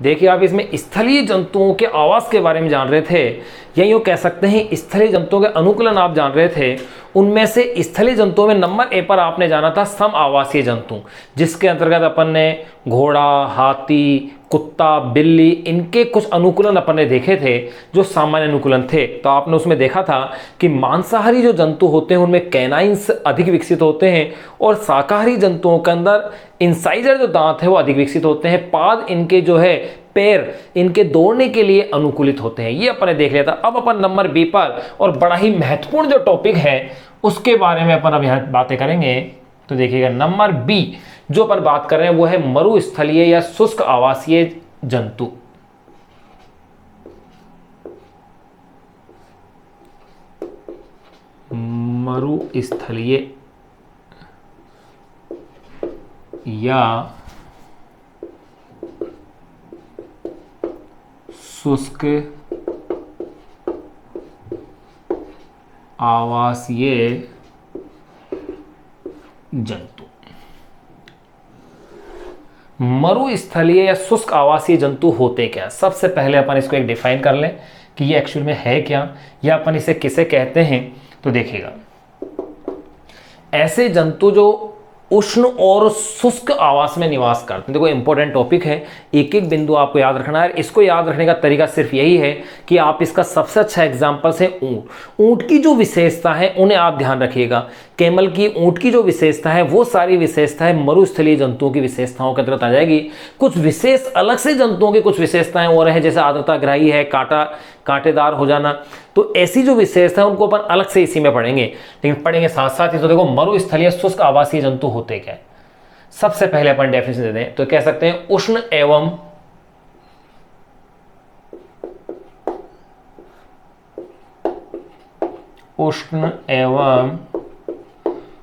देखिए आप इसमें स्थलीय जंतुओं के आवास के बारे में जान रहे थे, या यूँ कह सकते हैं स्थलीय जंतुओं के अनुकूलन आप जान रहे थे। उनमें से स्थलीय जंतुओं में नंबर ए पर आपने जाना था सम आवासीय जंतु, जिसके अंतर्गत अपन ने घोड़ा, हाथी, कुत्ता, बिल्ली, इनके कुछ अनुकूलन अपन ने देखे थे जो सामान्य अनुकूलन थे। तो आपने उसमें देखा था कि मांसाहारी जो जंतु होते हैं उनमें कैनाइंस अधिक विकसित होते हैं, और शाकाहारी जंतुओं के अंदर इंसाइजर जो दांत है वो अधिक विकसित होते हैं। पाद इनके जो है पैर इनके दौड़ने के लिए अनुकूलित होते हैं। ये अपन ने देख लिया था। अब अपन नंबर बी पर, और बड़ा ही महत्वपूर्ण जो टॉपिक है उसके बारे में अपन अब यहाँ बातें करेंगे। तो देखिएगा नंबर बी जो अपन बात कर रहे हैं वो है मरुस्थलीय या शुष्क आवासीय जंतु। मरुस्थलीय या शुष्क आवासीय जंतु। मरुस्थलीय या शुष्क आवासीय जंतु होते क्या? सबसे पहले अपन इसको एक डिफाइन कर लें कि ये एक्चुअल में है क्या, या अपन इसे किसे कहते हैं। तो देखिएगा, ऐसे जंतु जो उष्ण और शुष्क आवास में निवास करते हैं। देखो इंपॉर्टेंट टॉपिक है, एक एक बिंदु आपको याद रखना है। इसको याद रखने का तरीका सिर्फ यही है कि आप इसका सबसे अच्छा एग्जांपल है ऊंट। ऊंट की जो विशेषता है उन्हें आप ध्यान रखिएगा। कैमल की, ऊंट की जो विशेषता है वो सारी विशेषताएं मरुस्थलीय जंतुओं की विशेषताओं के अंतर्गत आ जाएगी। कुछ विशेष अलग से जंतुओं की कुछ विशेषताएं और हैं, जैसे आर्द्रताग्राही है, कांटेदार हो जाना। तो ऐसी जो विशेषता है उनको अपन अलग से इसी में पढ़ेंगे, लेकिन पढ़ेंगे साथ साथ ही। तो देखो मरुस्थलीय शुष्क आवासीय जंतु होते क्या है। सबसे पहले अपन डेफिनेशन दे दें तो कह सकते हैं उष्ण एवं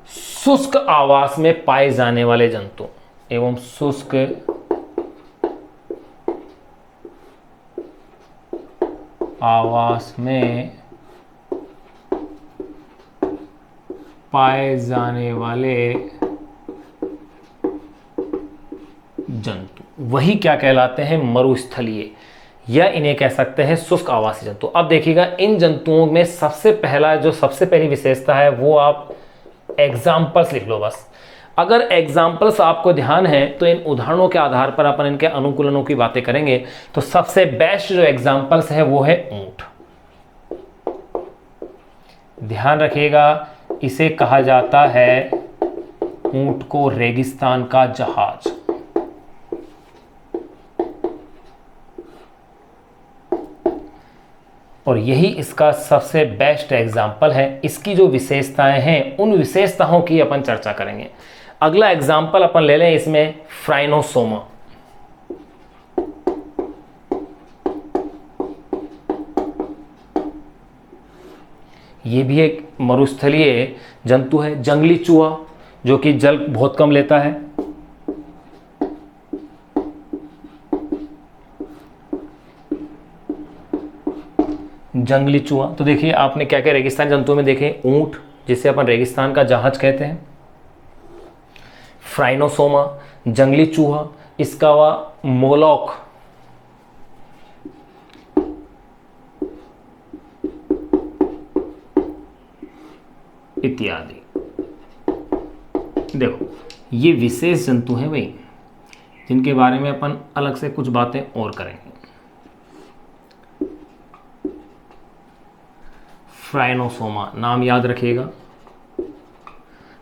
शुष्क आवास में पाए जाने वाले जंतु, एवं शुष्क आवास में पाए जाने वाले जंतु, वही क्या कहलाते हैं? मरुस्थलीय, या इन्हें कह सकते हैं शुष्क आवासीय जंतु। अब देखिएगा इन जंतुओं में सबसे पहली विशेषता है वो आप एग्जाम्पल्स लिख लो बस। अगर एग्जाम्पल्स आपको ध्यान है तो इन उदाहरणों के आधार पर अपन इनके अनुकूलनों की बातें करेंगे। तो सबसे बेस्ट जो एग्जाम्पल्स है वो है ऊंट। ध्यान रखिएगा, इसे कहा जाता है ऊंट को रेगिस्तान का जहाज। और यही इसका सबसे बेस्ट एग्जाम्पल है। इसकी जो विशेषताएं हैं उन विशेषताओं की अपन चर्चा करेंगे। अगला एग्जाम्पल अपन ले लें इसमें फ्राइनोसोमा। ये भी एक मरुस्थलीय जंतु है। जंगली चूहा जो कि जल बहुत कम लेता है। जंगली चूहा, तो देखिए आपने क्या क्या रेगिस्तान जंतुओं में देखे, ऊंट जिसे अपन रेगिस्तान का जहाज कहते हैं, फ्राइनोसोमा जंगली चूहा, इसका हुआ मोलॉक इत्यादि। देखो ये विशेष जंतु हैं भाई, जिनके बारे में अपन अलग से कुछ बातें और करेंगे। फ्राइनोसोमा नाम याद रखिएगा,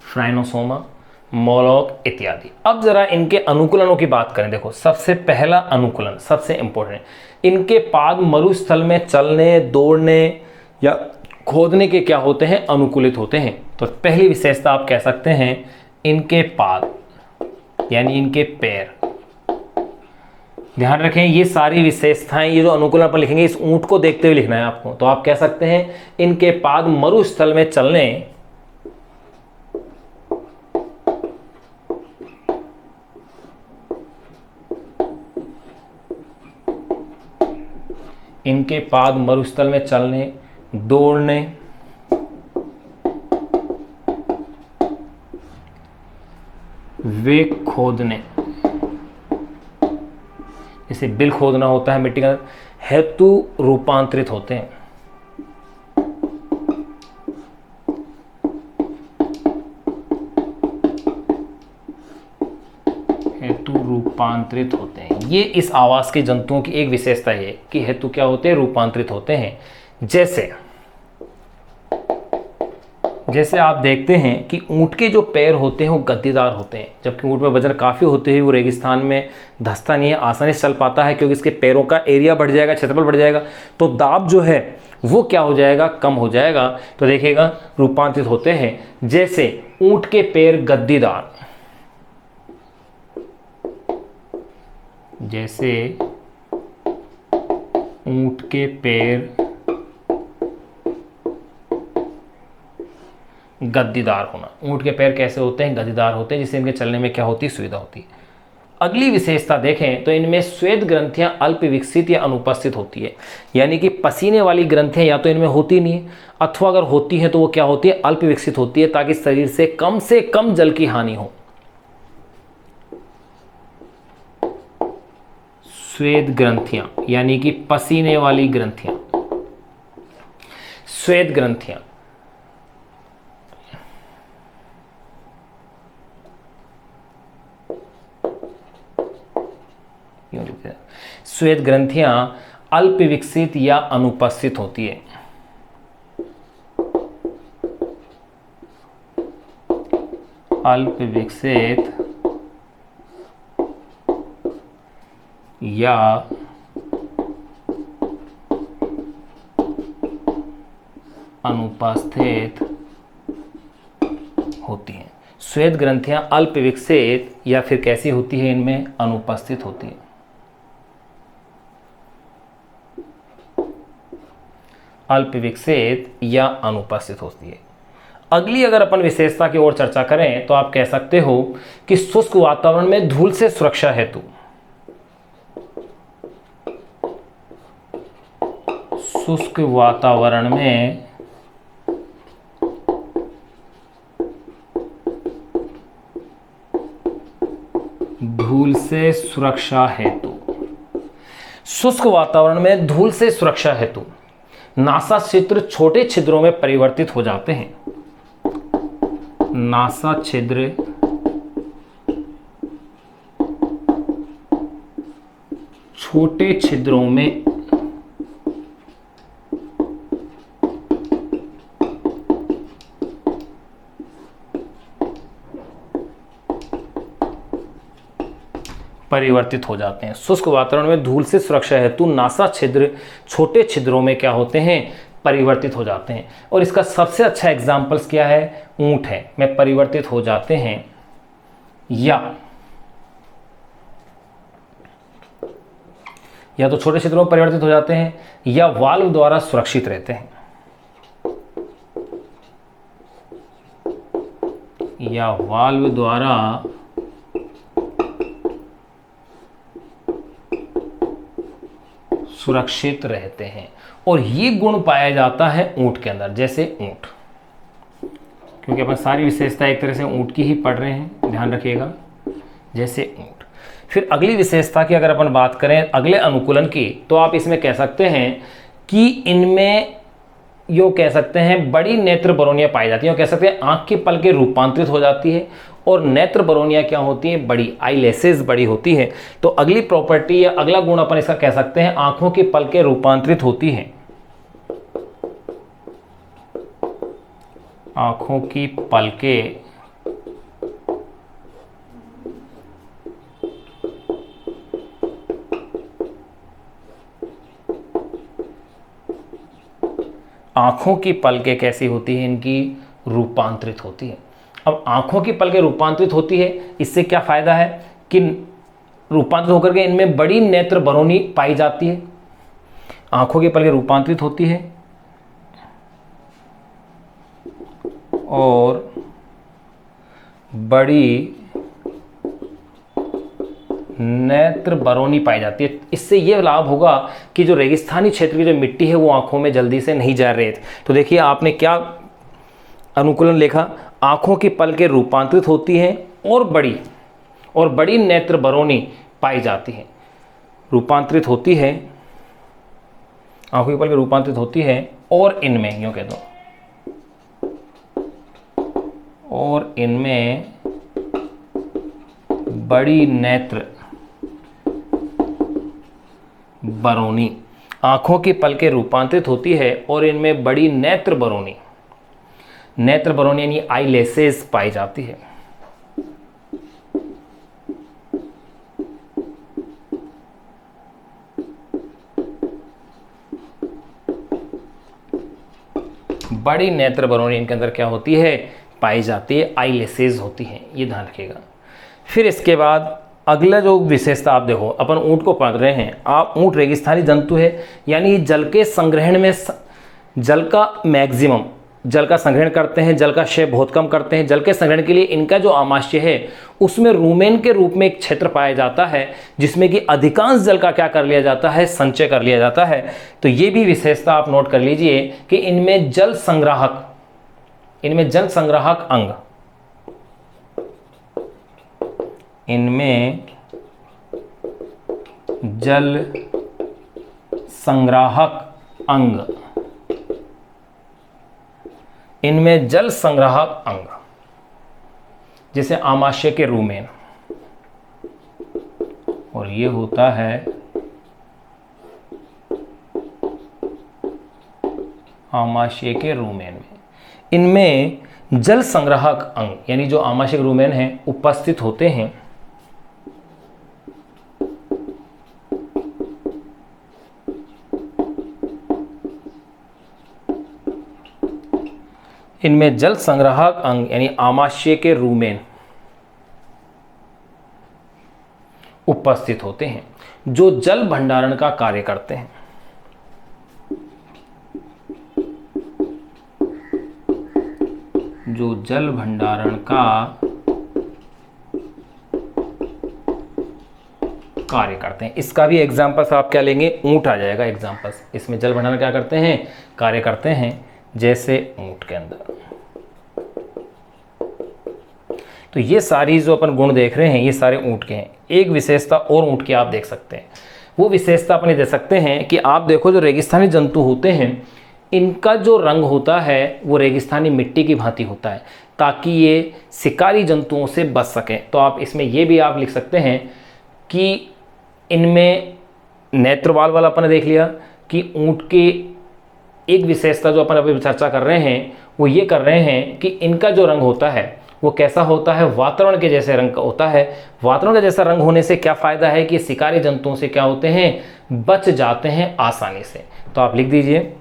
फ्राइनोसोमा, मोलॉक इत्यादि। अब जरा इनके अनुकूलनों की बात करें। देखो सबसे पहला अनुकूलन सबसे इंपॉर्टेंट, इनके पाद मरुस्थल में चलने, दौड़ने या खोदने के क्या होते हैं? अनुकूलित होते हैं। तो पहली विशेषता आप कह सकते हैं इनके पाद, यानी इनके पैर। ध्यान रखें ये सारी विशेषताएं, ये जो अनुकूलन पर लिखेंगे इस ऊंट को देखते हुए लिखना है आपको। तो आप कह सकते हैं इनके पाद मरुस्थल में चलने, इनके पाद मरुस्थल में चलने, दौड़ने, वे खोदने, इसे बिल खोदना होता है मिट्टी के अंदर, हेतु रूपांतरित होते हैं। हेतु रूपांतरित होते हैं। ये इस आवास के जंतुओं की एक विशेषता है कि हेतु क्या होते हैं, रूपांतरित होते हैं। जैसे आप देखते हैं कि ऊंट के जो पैर होते हैं वो गद्दीदार होते हैं, जबकि ऊंट में वजन काफ़ी होते हुए वो रेगिस्तान में धंसता नहीं है, आसानी से चल पाता है, क्योंकि इसके पैरों का एरिया बढ़ जाएगा, क्षेत्रफल बढ़ जाएगा, तो दाब जो है वो क्या हो जाएगा, कम हो जाएगा। तो देखिएगा रूपांतरित होते हैं। जैसे ऊंट के पैर गद्दीदार, जैसे ऊंट के पैर गद्दीदार होना। ऊंट के पैर कैसे होते हैं, गद्दीदार होते हैं, जिससे इनके चलने में क्या होती है, सुविधा होती है। अगली विशेषता देखें तो इनमें श्वेत ग्रंथियां अल्प विकसित या अनुपस्थित होती है, यानी कि पसीने वाली ग्रंथियां या तो इनमें होती नहीं है, अथवा अगर होती है तो वो क्या होती है, अल्प विकसित होती है, ताकि शरीर से कम जल की हानि हो। श्वेत ग्रंथियां यानी कि पसीने वाली ग्रंथियां, श्वेत ग्रंथियां, श्वेत ग्रंथियां अल्प विकसित या अनुपस्थित होती है। अल्प विकसित या अनुपस्थित होती हैं। श्वेत ग्रंथियां अल्प विकसित या फिर कैसी होती है, इनमें अनुपस्थित होती है। अल्प विकसित या अनुपस्थित होती है। अगली अगर अपन विशेषता की ओर चर्चा करें तो आप कह सकते हो कि शुष्क वातावरण में धूल से सुरक्षा हेतु, शुष्क वातावरण में धूल से सुरक्षा हेतु, शुष्क वातावरण में धूल से सुरक्षा हेतु नासा छिद्र छोटे छिद्रों में परिवर्तित हो जाते हैं। नासा छिद्र छोटे छिद्रों में परिवर्तित हो जाते हैं। शुष्क वातावरण में धूल से सुरक्षा हेतु नासा छिद्र छोटे छिद्रों में क्या होते हैं, परिवर्तित हो जाते हैं। और इसका सबसे अच्छा एग्जाम्पल्स क्या है, ऊंट है, में परिवर्तित हो जाते हैं या तो छोटे छिद्रों में परिवर्तित हो जाते हैं या वाल्व द्वारा सुरक्षित रहते हैं, या वाल्व द्वारा सुरक्षित रहते हैं। और ये गुण पाया जाता है ऊंट के अंदर। जैसे ऊंट, क्योंकि अपन सारी विशेषता एक तरह से ऊंट की ही पढ़ रहे हैं, ध्यान रखिएगा। जैसे ऊंट। फिर अगली विशेषता की अगर अपन बात करें अगले अनुकूलन की, तो आप इसमें कह सकते हैं कि इनमें यो कह सकते हैं बड़ी नेत्र बरौनियां पाई जाती हैं, और कह सकते हैं आंख की पलकें रूपांतरित हो जाती है, और नेत्र बरौनियां क्या होती हैं, बड़ी, आईलेसेस बड़ी होती है। तो अगली प्रॉपर्टी या अगला गुण अपन इसका कह सकते हैं आंखों की पलकें रूपांतरित होती हैं। आंखों की पलकें आंखों की पलकें कैसी होती हैं, इनकी रूपांतरित होती है। अब आंखों की पलकें रूपांतरित होती है, इससे क्या फायदा है कि रूपांतरित होकर के इनमें बड़ी नेत्र बरौनी पाई जाती है। आंखों की पलकें रूपांतरित होती है और बड़ी नेत्र बरौनी पाई जाती है। इससे यह लाभ होगा कि जो रेगिस्तानी क्षेत्र की जो मिट्टी है वो आंखों में जल्दी से नहीं जा रही। तो देखिए आपने क्या अनुकूलन लिखा, आंखों की पलकें रूपांतरित होती हैं और बड़ी नेत्र बरौनी पाई जाती है। रूपांतरित होती है, आंखों की पलकें रूपांतरित होती है, और इनमें यूँ कह दो, और इनमें बड़ी नेत्र बरौनी, आंखों की पलकें रूपांतरित होती है और इनमें बड़ी नेत्र बरौनी, नेत्र बरौनी यानी आई लेसेस पाई जाती है। बड़ी नेत्र बरौनी इनके अंदर क्या होती है, पाई जाती है, आई लेसेस होती हैं, ये ध्यान रखिएगा। फिर इसके बाद अगला जो विशेषता आप देखो, अपन ऊंट को पढ़ रहे हैं, आप ऊंट रेगिस्तानी जंतु है, यानी जल के संग्रहण में जल का मैक्सिमम, जल का संग्रहण करते हैं, जल का क्षय बहुत कम करते हैं। जल के संग्रहण के लिए इनका जो आमाशय है उसमें रूमेन के रूप में एक क्षेत्र पाया जाता है, जिसमें कि अधिकांश जल का क्या कर लिया जाता है, संचय कर लिया जाता है। तो ये भी विशेषता आप नोट कर लीजिए कि इनमें जल संग्राहक अंग, इनमें जल संग्राहक अंग, इनमें जल संग्राहक अंग जैसे आमाशय के रूमेन, और ये होता है आमाशय के रूमेन में, इनमें जल संग्राहक अंग यानी जो आमाशय के रूमेन हैं उपस्थित होते हैं। इनमें जल संग्राहक अंग यानी आमाशय के रूमेन उपस्थित होते हैं, जो जल भंडारण का कार्य करते हैं। जो जल भंडारण का कार्य करते हैं। इसका भी एग्जाम्पल्स आप क्या लेंगे, ऊंट आ जाएगा एग्जाम्पल्स। इसमें जल भंडारण क्या करते हैं, कार्य करते हैं, जैसे ऊंट के अंदर। तो ये सारी जो अपन गुण देख रहे हैं ये सारे ऊंट के हैं। एक विशेषता और ऊंट की आप देख सकते हैं, वो विशेषता अपने दे सकते हैं कि आप देखो जो रेगिस्तानी जंतु होते हैं इनका जो रंग होता है वो रेगिस्तानी मिट्टी की भांति होता है, ताकि ये शिकारी जंतुओं से बच सकें। तो आप इसमें ये भी आप लिख सकते हैं कि इनमें नेत्रवाल वाला अपन ने देख लिया कि ऊंट के एक विशेषता जो अपन अभी चर्चा कर रहे हैं वो ये कर रहे हैं कि इनका जो रंग होता है वो कैसा होता है, वातावरण के जैसे रंग का होता है। वातावरण का जैसा रंग होने से क्या फ़ायदा है कि शिकारी जंतुओं से क्या होते हैं, बच जाते हैं आसानी से। तो आप लिख दीजिए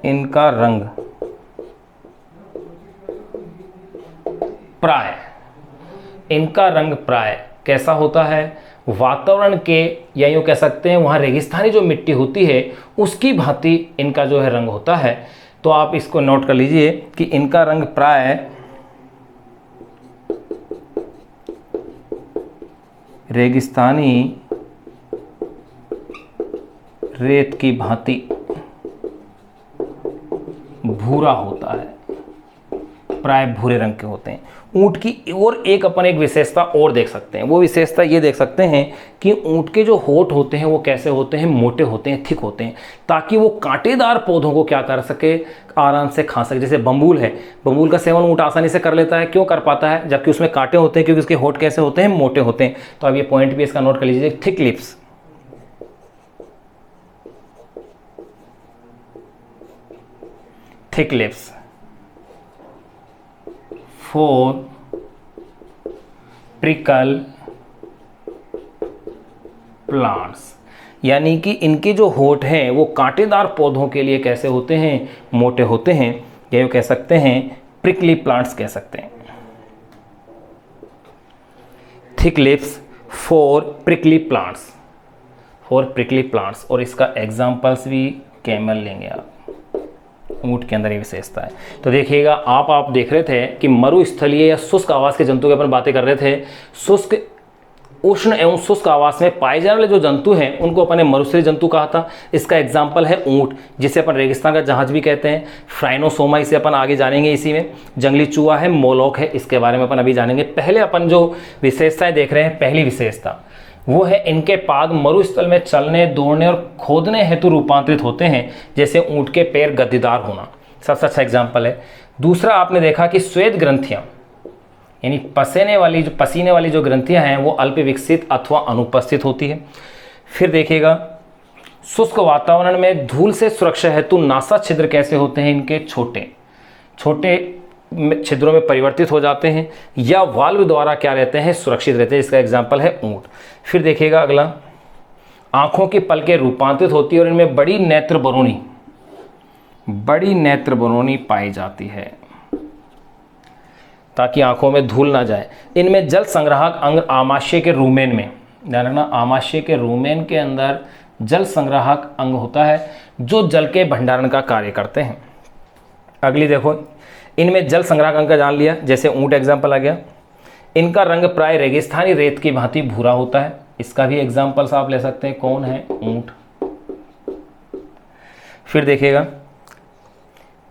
इनका रंग प्राय, इनका रंग प्राय कैसा होता है, वातावरण के, या यूँ कह सकते हैं वहाँ रेगिस्तानी जो मिट्टी होती है उसकी भांति इनका जो है रंग होता है। तो आप इसको नोट कर लीजिए कि इनका रंग प्राय रेगिस्तानी रेत की भांति भूरा होता है, प्राय भूरे रंग के होते हैं ऊंट की। और एक अपन एक विशेषता और देख सकते हैं, वो विशेषता ये देख सकते हैं कि ऊंट के जो होंठ होते हैं वो कैसे होते हैं, मोटे होते हैं, थिक होते हैं, ताकि वो कांटेदार पौधों को क्या कर सके, आराम से खा सके। जैसे बम्बूल है, बम्बूल का सेवन ऊंट आसानी से कर लेता है, क्यों कर पाता है, जबकि उसमें कांटे होते हैं, क्योंकि उसके होंठ कैसे होते हैं, मोटे होते हैं। तो अब ये पॉइंट भी इसका नोट कर लीजिए, thick lips, thick lips for prickle plants, यानी कि इनके जो होंठ हैं वो कांटेदार पौधों के लिए कैसे होते हैं, मोटे होते हैं, या कह सकते हैं प्रिकली प्लांट्स कह सकते हैं। Thick lips for prickly plants, for prickly plants. और इसका एग्जाम्पल्स भी कैमल लेंगे आप, ऊंट के अंदर ये विशेषता है। तो देखिएगा आप देख रहे थे कि मरुस्थलीय या शुष्क आवास के जंतु की अपन बातें कर रहे थे। शुष्क उष्ण एवं शुष्क आवास में पाए जाने वाले जो जंतु हैं उनको अपन ने मरुस्थलीय जंतु कहा था। इसका एग्जाम्पल है ऊँट, जिसे अपन रेगिस्तान का जहाज भी कहते हैं। फ्राइनोसोमा, इसे अपन आगे जानेंगे इसी में। जंगली चूहा है, मोलोक है, इसके बारे में अपन अभी जानेंगे। पहले अपन जो विशेषताएं देख रहे हैं, पहली विशेषता वो है इनके पाद मरुस्थल में चलने, दौड़ने और खोदने हेतु रूपांतरित होते हैं, जैसे ऊँट के पैर गद्दीदार होना सबसे अच्छा एग्जाम्पल है। दूसरा आपने देखा कि श्वेत ग्रंथियाँ यानी पसीने वाली जो ग्रंथियां हैं वो अल्प विकसित अथवा अनुपस्थित होती है। फिर देखिएगा शुष्क वातावरण में धूल से सुरक्षा हेतु नासा छिद्र कैसे होते हैं, इनके छोटे छोटे छिद्रों में परिवर्तित हो जाते हैं या वाल्व द्वारा क्या रहते हैं, सुरक्षित रहते हैं। इसका एग्जाम्पल है ऊँट। फिर देखिएगा अगला, आंखों की पलकें रूपांतरित होती है और इनमें बड़ी नेत्र बरूनी पाई जाती है ताकि आंखों में धूल ना जाए। इनमें जल संग्राहक अंग आमाशय के रूमेन में, ध्यान रखना, आमाशय के रूमेन के अंदर जल संग्राहक अंग होता है जो जल के भंडारण का कार्य करते हैं। अगली देखो, इनमें जल संग्राहक अंग का जान लिया, जैसे ऊँट एग्जाम्पल आ गया। इनका रंग प्राय रेगिस्तानी रेत की भांति भूरा होता है, इसका भी एग्जाम्पल्स आप ले सकते हैं। कौन है? ऊँट। फिर देखिएगा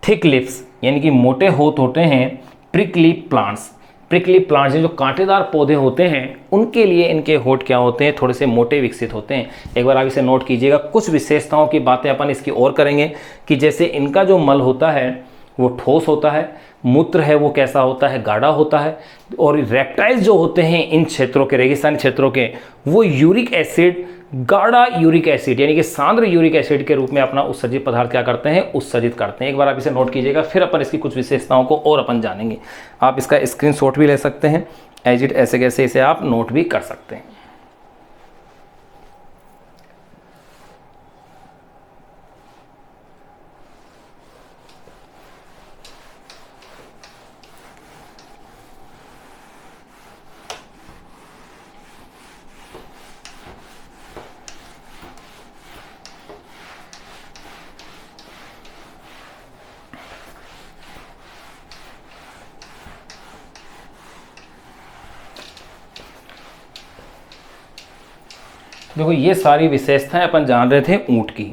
थिक लिप्स यानी कि मोटे होठ होते हैं प्रिकली प्लांट्स जो कांटेदार पौधे होते हैं उनके लिए इनके होठ क्या होते हैं, थोड़े से मोटे विकसित होते हैं। एक बार आप इसे नोट कीजिएगा। कुछ विशेषताओं की बातें अपन इसकी और करेंगे कि जैसे इनका जो मल होता है वो ठोस होता है, मूत्र है वो कैसा होता है, गाढ़ा होता है, और रेप्टाइल्स जो होते हैं इन क्षेत्रों के, रेगिस्तानी क्षेत्रों के, वो यूरिक एसिड, गाढ़ा यूरिक एसिड यानी कि सांद्र यूरिक एसिड के रूप में अपना उत्सर्जित पदार्थ क्या करते हैं, उत्सर्जित करते हैं। एक बार आप इसे नोट कीजिएगा, फिर अपन इसकी कुछ विशेषताओं को और अपन जानेंगे। आप इसका स्क्रीनशॉट भी ले सकते हैं, एज इट ऐसे कैसे इसे आप नोट भी कर सकते हैं। देखो ये सारी विशेषताएं अपन जान रहे थे ऊँट की।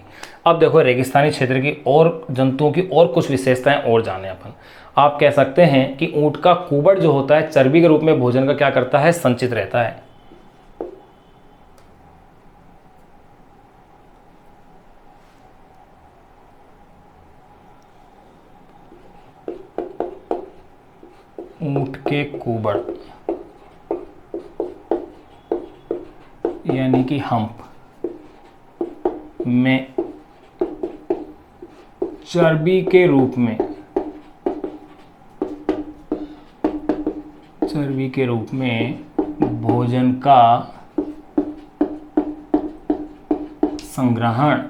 अब देखो रेगिस्तानी क्षेत्र की और जंतुओं की और कुछ विशेषताएं और जाने अपन। आप कह सकते हैं कि ऊँट का कुबड़ जो होता है चर्बी के रूप में भोजन का क्या करता है, संचित रहता है। ऊँट के कुबड़ यानी कि हम्प में चर्बी के रूप में भोजन का संग्रहण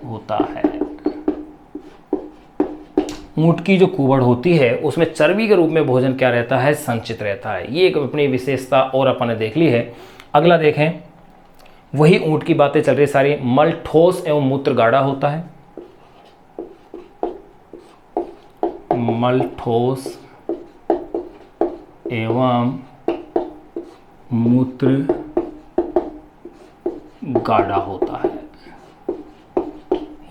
होता है। ऊँट की जो कुबड़ होती है उसमें चर्बी के रूप में भोजन क्या रहता है, संचित रहता है। ये एक अपनी विशेषता और अपन ने देख ली है। अगला देखें, वही ऊँट की बातें चल रही सारी। मल ठोस एवं मूत्र गाढ़ा होता है। मल ठोस एवं मूत्र गाढ़ा होता है।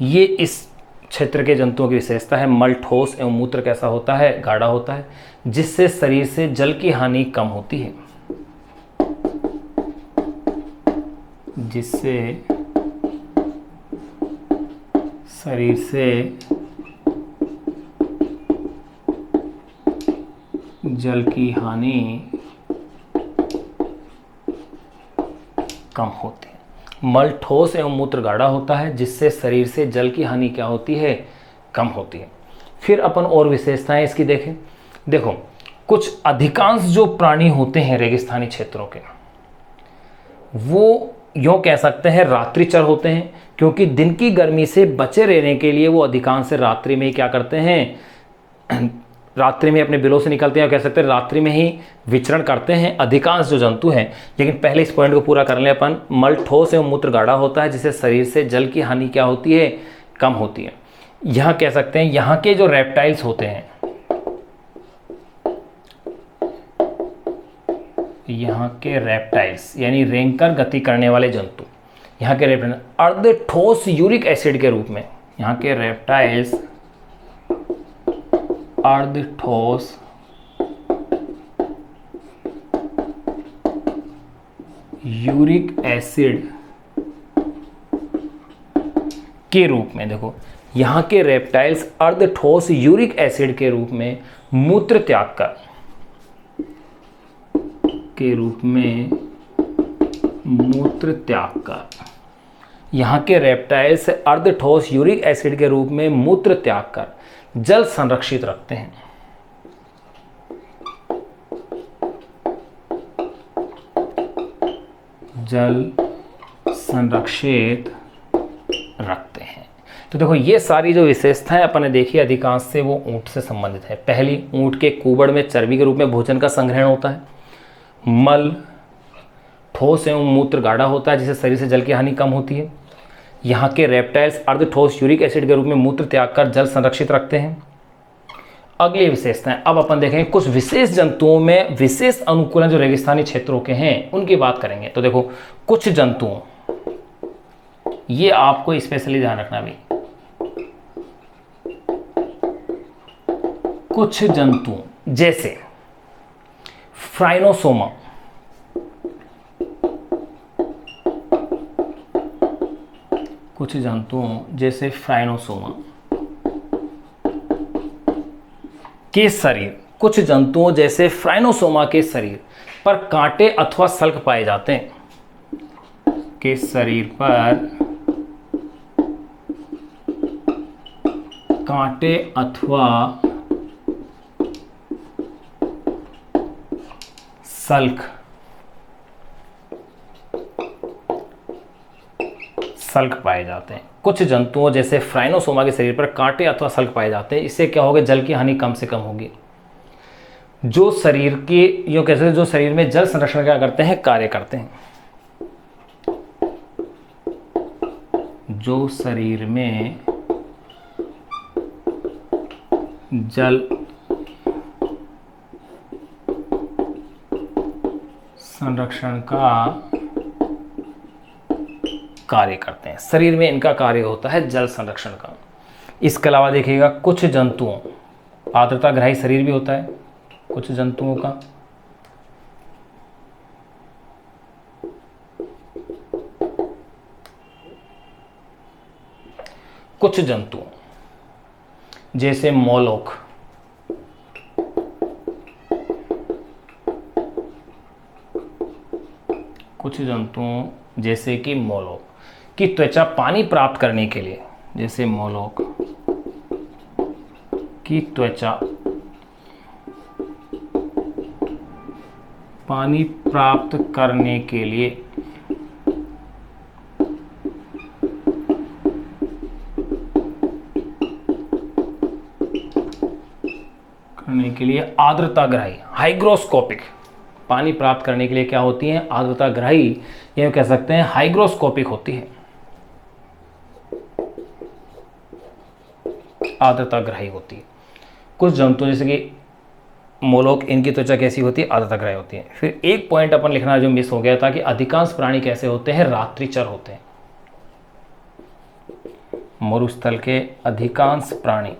ये इस क्षेत्र के जंतुओं की विशेषता है। मल ठोस एवं मूत्र कैसा होता है, गाढ़ा होता है, जिससे शरीर से जल की हानि कम होती है। जिससे शरीर से जल की हानि कम होती है। मल ठोस एवं मूत्र गाढ़ा होता है, जिससे शरीर से जल की हानि क्या होती है, कम होती है। फिर अपन और विशेषताएं इसकी देखें। देखो कुछ अधिकांश जो प्राणी होते हैं रेगिस्तानी क्षेत्रों के, वो यूँ कह सकते हैं रात्रिचर होते हैं, क्योंकि दिन की गर्मी से बचे रहने के लिए वो अधिकांश रात्रि में ही क्या करते हैं, रात्रि में अपने बिलों से निकलते हैं, और कह सकते हैं रात्रि में ही विचरण करते हैं अधिकांश जो जंतु हैं। लेकिन पहले इस पॉइंट को पूरा कर लें अपन। मल ठोस एवं मूत्र गाढ़ा होता है, जिससे शरीर से जल की हानि क्या होती है, कम होती है। यहाँ कह सकते हैं यहाँ के जो रेप्टाइल्स होते हैं, यहाँ के रेप्टाइल्स यानी रेंगकर गति करने वाले जंतु, यहाँ के रेप्टाइल अर्ध ठोस यूरिक एसिड के रूप में, यहाँ के रेप्टाइल्स अर्ध ठोस यूरिक एसिड के रूप में, देखो यहाँ के रेप्टाइल्स अर्ध ठोस यूरिक एसिड के रूप में मूत्र त्याग कर, के रूप में मूत्र त्याग कर, यहाँ के रेप्टाइल्स अर्ध ठोस यूरिक एसिड के रूप में मूत्र त्याग कर जल संरक्षित रखते हैं। जल संरक्षित रखते हैं। तो देखो ये सारी जो विशेषताएं अपन ने देखी अधिकांश से वो ऊंट से संबंधित है। पहली, ऊंट के कुबड़ में चर्बी के रूप में भोजन का संग्रहण होता है। मल ठोस एवं मूत्र गाढ़ा होता है जिससे शरीर से जल की हानि कम होती है। यहाँ के रेप्टाइल्स अर्ध ठोस यूरिक एसिड के रूप में मूत्र त्याग कर जल संरक्षित रखते हैं। अगली विशेषताएं अब अपन देखेंगे कुछ विशेष जंतुओं में विशेष अनुकूलन जो रेगिस्तानी क्षेत्रों के हैं उनकी बात करेंगे। तो देखो कुछ जंतुओं, ये आपको स्पेशली ध्यान रखना भी, कुछ जंतुओं जैसे फ्राइनोसोमा, कुछ जंतुओं जैसे फ्राइनोसोमा के शरीर, कुछ जंतुओं जैसे फ्राइनोसोमा के शरीर पर कांटे अथवा सल्क पाए जाते हैं, के शरीर पर कांटे अथवा सल्क पाए जाते हैं। कुछ जंतुओं जैसे फ्राइनोसोमा के शरीर पर कांटे अथवा सल्क पाए जाते हैं। इससे क्या होगा, जल की हानि कम से कम होगी। जो शरीर के यूं कैसे जो शरीर में जल संरक्षण क्या करते हैं, कार्य करते हैं। जो शरीर में जल संरक्षण का कार्य करते हैं, शरीर में इनका कार्य होता है जल संरक्षण का। इसके अलावा देखिएगा कुछ जंतुओं आर्द्रता ग्राही शरीर भी होता है, कुछ जंतुओं का। कुछ जंतुओं जैसे मोलोक, कुछ जंतुओं जैसे कि मोलोक की त्वचा पानी प्राप्त करने के लिए, जैसे मोलोक की त्वचा पानी प्राप्त करने के लिए आर्द्रताग्राही हाइग्रोस्कोपिक, पानी प्राप्त करने के लिए क्या होती हैं, आर्द्रताग्राही, ये कह सकते हैं हाइग्रोस्कोपिक होती है, आर्द्रताग्राही होती है। कुछ जंतु जैसे कि मोलोक, इनकी त्वचा कैसी होती है, आर्द्रताग्राही होती है। फिर एक पॉइंट अपन लिखना जो मिस हो गया था कि अधिकांश प्राणी कैसे होते हैं, रात्रिचर होते हैं। मरुस्थल के अधिकांश प्राणी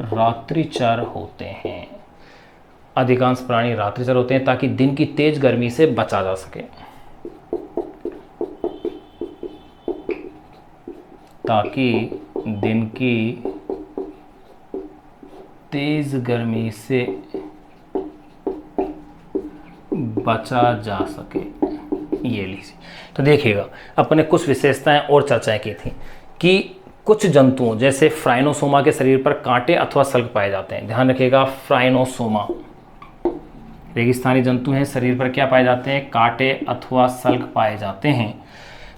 रात्रिचर होते हैं। अधिकांश प्राणी रात्रिचर होते हैं ताकि दिन की तेज गर्मी से बचा जा सके, ताकि दिन की तेज गर्मी से बचा जा सके। ये लीजिए, तो देखिएगा अपने कुछ विशेषताएं और चर्चाएं की थी कि कुछ जंतुओं जैसे फ्राइनोसोमा के शरीर पर कांटे अथवा सल्क पाए जाते हैं। ध्यान रखिएगा, फ्राइनोसोमा रेगिस्तानी जंतु हैं, शरीर पर क्या पाए जाते हैं, कांटे अथवा सल्क पाए जाते हैं,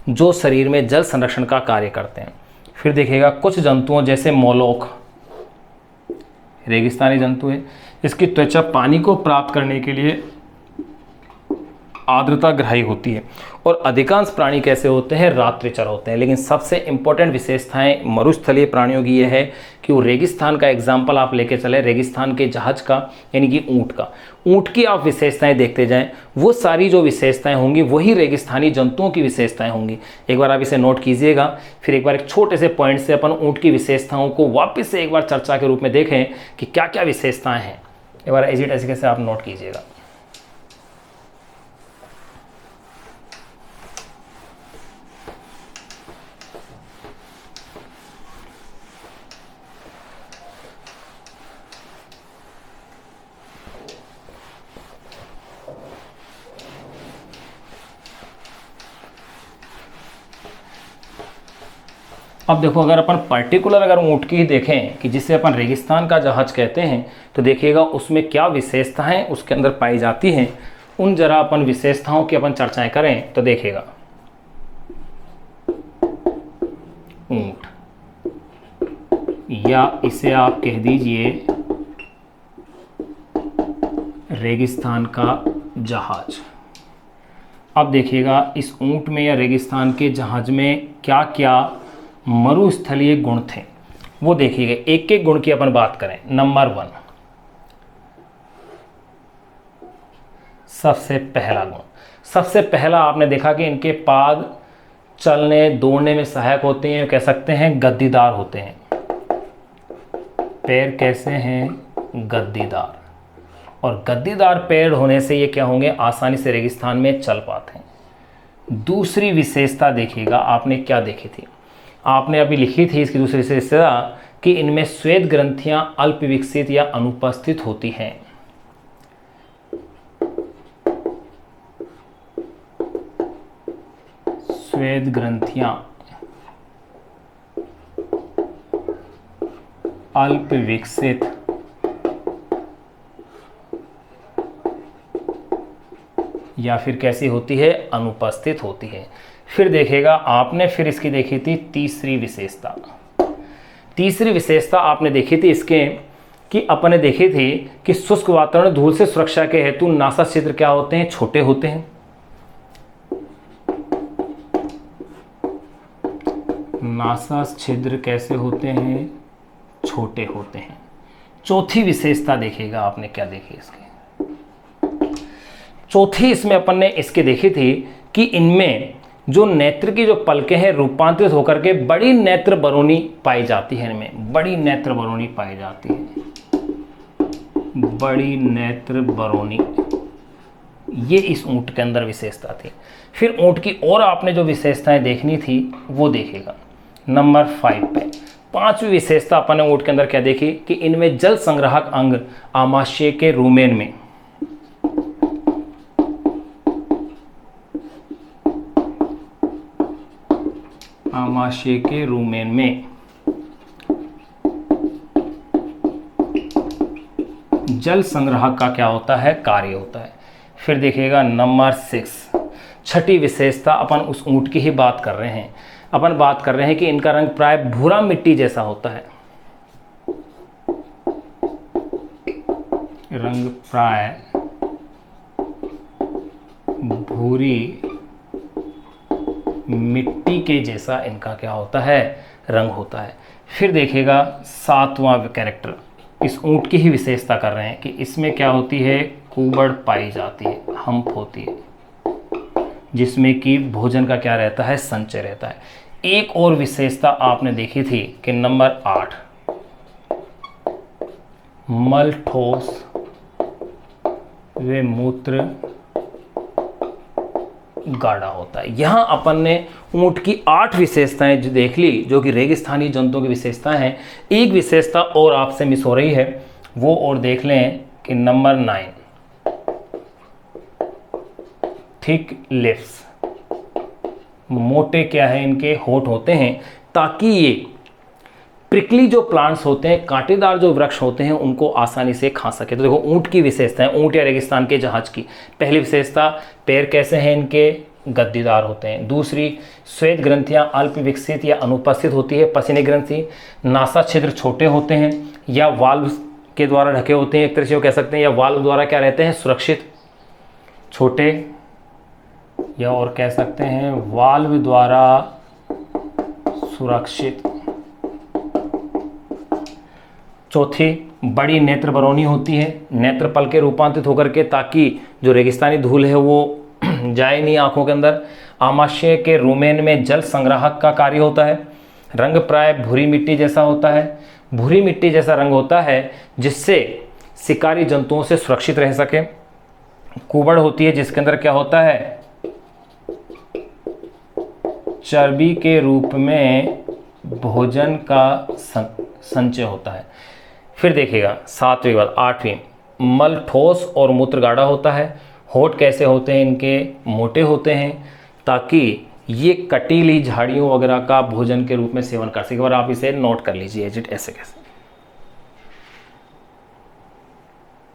जो शरीर में जल संरक्षण का कार्य करते हैं। फिर देखिएगा कुछ जंतुओं जैसे मोलोक रेगिस्तानी जंतु है, इसकी त्वचा पानी को प्राप्त करने के लिए आर्द्रताग्राही होती है और अधिकांश प्राणी कैसे होते हैं, रात्रिचर होते हैं। लेकिन सबसे इंपॉर्टेंट विशेषताएं मरुस्थलीय प्राणियों की ये है कि वो रेगिस्तान का एग्जाम्पल आप लेके चले, रेगिस्तान के जहाज का यानी कि ऊँट का, ऊँट की आप विशेषताएं देखते जाएं, वो सारी जो विशेषताएं होंगी वही रेगिस्तानी जंतुओं की विशेषताएं होंगी। एक बार आप इसे नोट कीजिएगा, फिर एक बार एक छोटे से पॉइंट से अपन ऊँट की विशेषताओं को वापस से एक बार चर्चा के रूप में देखें कि क्या क्या विशेषताएं हैं। एक बार ऐसे से आप नोट कीजिएगा। अब देखो, अगर अपन पर्टिकुलर अगर ऊँट की ही देखें कि जिसे अपन रेगिस्तान का जहाज कहते हैं, तो देखिएगा उसमें क्या विशेषताएं उसके अंदर पाई जाती हैं, उन जरा अपन विशेषताओं की अपन चर्चाएं करें तो देखिएगा। ऊँट, या इसे आप कह दीजिए रेगिस्तान का जहाज। अब देखिएगा इस ऊँट में या रेगिस्तान के जहाज में क्या क्या मरुस्थलीय गुण थे, वो देखिएगा। एक एक गुण की अपन बात करें। नंबर 1, सबसे पहला गुण, सबसे पहला आपने देखा कि इनके पाद चलने दौड़ने में सहायक होते हैं, कह सकते हैं गद्दीदार होते हैं। पैर कैसे हैं, गद्दीदार, और गद्दीदार पैर होने से ये क्या होंगे, आसानी से रेगिस्तान में चल पाते हैं। दूसरी विशेषता देखिएगा, आपने क्या देखी थी, आपने अभी लिखी थी इसकी दूसरी विशेषता कि इनमें श्वेत ग्रंथियां अल्प विकसित या अनुपस्थित होती हैं। श्वेत ग्रंथियां अल्प विकसित या फिर कैसी होती है, अनुपस्थित होती है। फिर देखेगा आपने, फिर इसकी देखी थी तीसरी विशेषता। तीसरी विशेषता आपने देखी थी इसके कि अपने देखी थी कि शुष्क वातावरण धूल से सुरक्षा के हेतु नासा छिद्र क्या होते हैं, छोटे होते हैं। नासा छिद्र कैसे होते हैं, छोटे होते हैं। चौथी विशेषता देखिएगा आपने क्या देखी इसके, चौथी इसमें अपन ने इसके देखी थी कि इनमें जो नेत्र की जो पलकें हैं रूपांतरित होकर के बड़ी नेत्र बरौनी पाई जाती है। इनमें बड़ी नेत्र बरौनी पाई जाती है, बड़ी नेत्र बरौनी, ये इस ऊँट के अंदर विशेषता थी। फिर ऊँट की और आपने जो विशेषताएं देखनी थी वो देखेगा। नंबर 5 पे पांचवी विशेषता अपन ने ऊँट के अंदर क्या देखी कि इनमें जल संग्राहक अंग आमाशय के रूमेन में, आमाशय के रूमेन में जल संग्रह का क्या होता है, कार्य होता है। फिर देखिएगा नंबर 6, छठी विशेषता, अपन उस ऊँट की ही बात कर रहे हैं। अपन बात कर रहे हैं कि इनका रंग प्राय भूरा मिट्टी जैसा होता है। रंग प्राय भूरी मिट्टी के जैसा इनका क्या होता है, रंग होता है। फिर देखिएगा 7वां कैरेक्टर, इस ऊँट की ही विशेषता कर रहे हैं कि इसमें क्या होती है, कुबड़ पाई जाती है, हम्प होती है, जिसमें कि भोजन का क्या रहता है, संचय रहता है। एक और विशेषता आपने देखी थी कि नंबर 8, मल ठोस व मूत्र गाढ़ा होता है। यहाँ अपन ने ऊँट की 8 विशेषताएं जो देख ली, जो कि रेगिस्तानी जंतुओं की विशेषताएं हैं। एक विशेषता और आपसे मिस हो रही है, वो और देख लें कि नंबर 9, थिक लिप्स, मोटे क्या है इनके होठ होते हैं, ताकि ये प्रिकली जो प्लांट्स होते हैं, कांटेदार जो वृक्ष होते हैं, उनको आसानी से खा सके। तो देखो ऊँट की विशेषताएं, ऊँट या रेगिस्तान के जहाज की। पहली विशेषता, पैर कैसे हैं इनके, गद्दीदार होते हैं। दूसरी, श्वेत ग्रंथियां अल्प विकसित या अनुपस्थित होती है। पसीने ग्रंथि, नासा छिद्र छोटे होते हैं या वाल्व के द्वारा ढके होते हैं, एक तरह से कह सकते हैं, या वाल्व द्वारा क्या रहते हैं, सुरक्षित। छोटे या और कह सकते हैं वाल्व द्वारा सुरक्षित। चौथी, बड़ी नेत्र बरौनी होती है नेत्रपल के रूपांतरित होकर के, ताकि जो रेगिस्तानी धूल है वो जाए नहीं आंखों के अंदर। आमाशय के रुमेन में जल संग्राहक का कार्य होता है। रंग प्राय भूरी मिट्टी जैसा होता है, भूरी मिट्टी जैसा रंग होता है जिससे शिकारी जंतुओं से सुरक्षित रह सके। कुबड़ होती है जिसके अंदर क्या होता है, चर्बी के रूप में भोजन का संचय होता है। फिर देखिएगा 7वीं बात। 8वीं, मल ठोस और मूत्र गाढ़ा होता है। होठ कैसे होते हैं इनके, मोटे होते हैं, ताकि ये कटीली झाड़ियों वगैरह का भोजन के रूप में सेवन कर सके। और आप इसे नोट कर लीजिए ऐसे कैसे।